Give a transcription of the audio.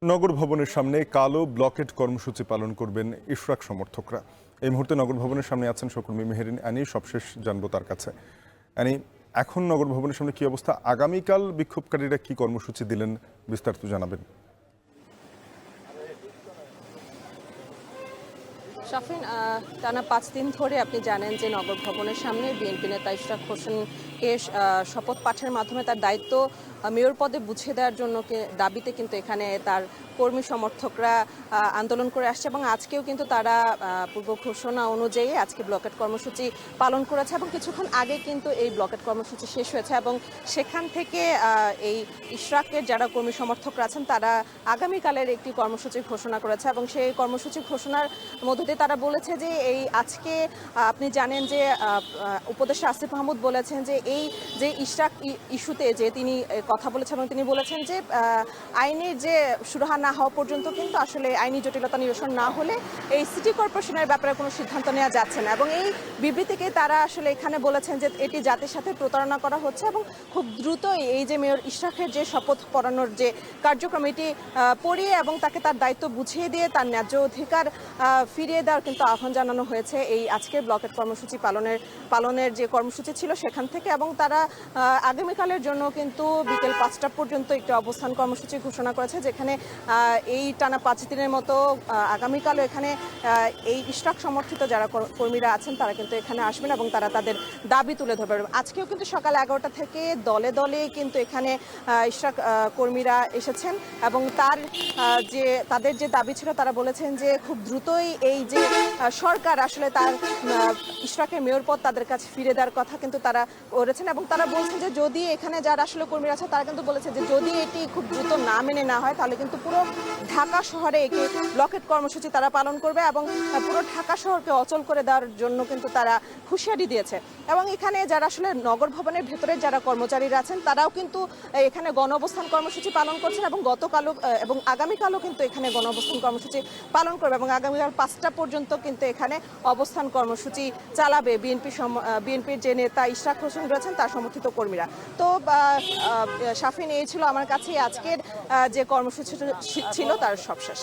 নগর ভবনের সামনে কালো ব্লকেট কর্মসূচি পালন করবেন ইশরাক সমর্থকরা। এই মুহূর্তে নগর ভবনের সামনে আছেন সহকর্মী মেহেরিন অ্যানি। সবশেষ জানবো তার কাছে। অ্যানি, এখন নগর ভবনের সামনে কি অবস্থা? আগামীকাল বিক্ষোভকারীরা কি কর্মসূচি দিলেন, বিস্তারিত জানাবেন। শাফিন, টানা 5 দিন ধরে আপনি জানেন যে নগর ভবনের সামনে বিএনপি নেতা ইশরাক হোসেনকে শপথ পাঠের মাধ্যমে তার দায়িত্ব মেয়র পদে বুঝিয়ে দেওয়ার জন্য দাবিতে কিন্তু এখানে তার কর্মী সমর্থকরা আন্দোলন করে আসছে এবং আজকেও কিন্তু তারা পূর্ব ঘোষণা অনুযায়ী আজকে ব্লকেট কর্মসূচি পালন করেছে এবং কিছুক্ষণ আগে কিন্তু এই ব্লকেট কর্মসূচি শেষ হয়েছে এবং সেখান থেকে এই ইশরাকের যারা কর্মী সমর্থকরা আছেন তারা আগামীকালের একটি কর্মসূচি ঘোষণা করেছে এবং সেই কর্মসূচি ঘোষণার মধ্য দিয়ে তারা বলেছে যে এই আজকে আপনি জানেন যে উপদেষ্টা আসিফ মাহমুদ বলেছেন যে এই যে ইশরাক ইস্যুতে যে তিনি কথা বলেছেন এবং তিনি বলেছেন যে আইনের যে সুরাহা না হওয়া পর্যন্ত কিন্তু আসলে আইনি জটিলতা নিরসন না হলে এই সিটি কর্পোরেশনের ব্যাপারে কোনো সিদ্ধান্ত নেওয়া যাচ্ছে না এবং এই বিবৃতিকে তারা আসলে এখানে বলেছেন যে এটি জাতির সাথে প্রতারণা করা হচ্ছে এবং খুব দ্রুতই এই যে মেয়র ইশরাকের যে শপথ পড়ানোর যে কার্যক্রম এটি পড়িয়ে এবং তাকে তার দায়িত্ব বুঝিয়ে দিয়ে তার ন্যায্য অধিকার ফিরিয়ে দেওয়ার কিন্তু আহ্বান জানানো হয়েছে এই আজকের ব্লকেট কর্মসূচি পালনের যে কর্মসূচি ছিল সেখান থেকে এবং তারা আগামীকালের জন্য কিন্তু বিকেল 5টা পর্যন্ত একটি অবস্থান কর্মসূচি ঘোষণা করেছে, যেখানে এই টানা 5 দিনের মতো আগামীকালও এখানে এই ইশরাক সমর্থিত যারা কর্মীরা আছেন তারা কিন্তু এখানে আসবেন এবং তারা তাদের দাবি তুলে ধরবেন। আজকেও কিন্তু সকাল 11টা থেকে দলে দলে কিন্তু এখানে ইশরাক কর্মীরা এসেছেন এবং তাদের যে দাবি ছিল তারা বলেছেন যে খুব দ্রুতই এই যে সরকার আসলে তার ইশরাকের মেয়র পদ তাদের কাছে ফিরে দেওয়ার কথা কিন্তু তারা করেছেন এবং তারা বলছেন যে যদি এখানে যারা আসলে কর্মীরা আছে তারা কিন্তু বলেছে যে যদি এটি খুব দ্রুত না মেনে না হয় তাহলে কিন্তু পুরো ঢাকা শহরে একে ব্লকেট কর্মসূচি তারা পালন করবে এবং পুরো ঢাকা শহরকে অচল করে দেওয়ার জন্য কিন্তু তারা হুঁশিয়ারি দিয়েছে এবং এখানে যারা আসলে নগর ভবনের ভেতরে যারা কর্মচারীরা আছেন তারাও কিন্তু এখানে গণ অবস্থান কর্মসূচি পালন করছেন এবং গতকালও এবং আগামীকালও কিন্তু এখানে গণ অবস্থান কর্মসূচি পালন করবে এবং আগামীকাল 5টা পর্যন্ত কিন্তু এখানে অবস্থান কর্মসূচি চালাবে বিএনপির যে নেতা ইশরাক হোসেন রয়েছেন তার সমর্থিত কর্মীরা। তো শাফিন, এই ছিল আমার কাছে আজকের যে কর্মসূচি ছিল তার সবশেষ।